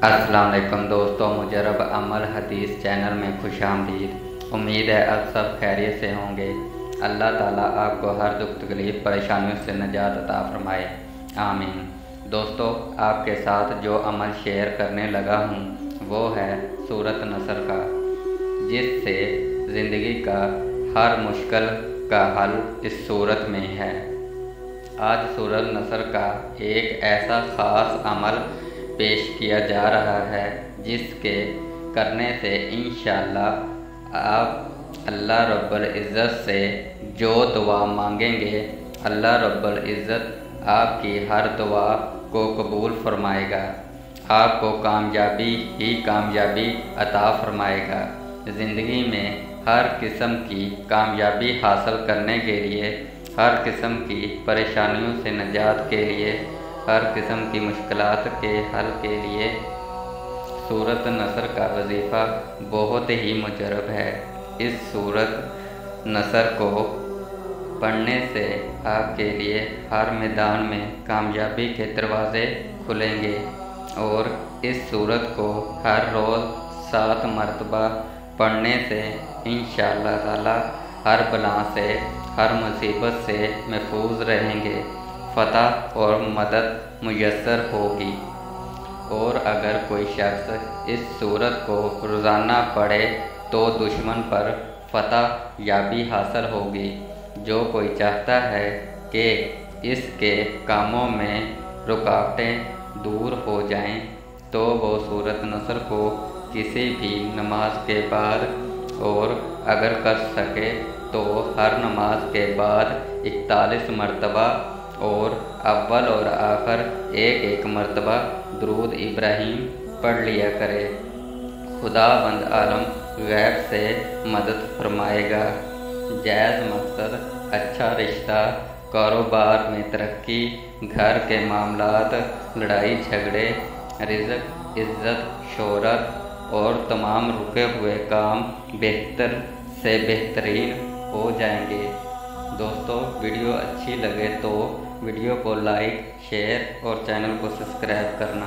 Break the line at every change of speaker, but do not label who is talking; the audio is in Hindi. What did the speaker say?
अस्सलाम वालेकुम दोस्तों, मुजरब अमल हदीस चैनल में खुशामदीद। उम्मीद है आप सब खैरियत से होंगे। अल्लाह ताला आपको हर दुख तकलीफ़ परेशानियों से निजात अता फरमाए, आमीन। दोस्तों, आपके साथ जो अमल शेयर करने लगा हूँ वो है सूरत नसर का, जिससे ज़िंदगी का हर मुश्किल का हल इस सूरत में है। आज सूरत नसर का एक ऐसा ख़ास अमल पेश किया जा रहा है जिसके करने से इंशाअल्लाह आप अल्लाह रब्बुल इज़्ज़त से जो दुआ मांगेंगे, अल्लाह रब्बुल इज़्ज़त आपकी हर दुआ को कबूल फरमाएगा, आपको कामयाबी ही कामयाबी अता फरमाएगा। ज़िंदगी में हर किस्म की कामयाबी हासिल करने के लिए, हर किस्म की परेशानियों से निजात के लिए, हर किस्म की मुश्किलात के हल के लिए सूरत नसर का वजीफ़ा बहुत ही मुजरब है। इस सूरत नसर को पढ़ने से आपके लिए हर मैदान में कामयाबी के दरवाज़े खुलेंगे और इस सूरत को हर रोज़ 7 मरतबा पढ़ने से इंशाअल्लाह ताला हर बला से, हर मुसीबत से महफूज रहेंगे, फ़तह और मदद मुयस्सर होगी। और अगर कोई शख्स इस सूरत को रोज़ाना पढ़े तो दुश्मन पर फ़तह याबी हासिल होगी। जो कोई चाहता है कि इसके कामों में रुकावटें दूर हो जाएं, तो वो सूरत नसर को किसी भी नमाज के बाद, और अगर कर सके तो हर नमाज के बाद 41 मरतबा और अव्वल और आखिर एक मरतबा दुरूद इब्राहीम पढ़ लिया करे। खुदावंद आलम गैब से मदद फरमाएगा। जायज़ मकसद, अच्छा रिश्ता, कारोबार में तरक्की, घर के मामलात, लड़ाई झगड़े, रिज़्क़, इज़्ज़त, शोहरत और तमाम रुके हुए काम बेहतर से बेहतरीन हो जाएंगे। दोस्तों, वीडियो अच्छी लगे तो वीडियो को लाइक, शेयर और चैनल को सब्सक्राइब करना।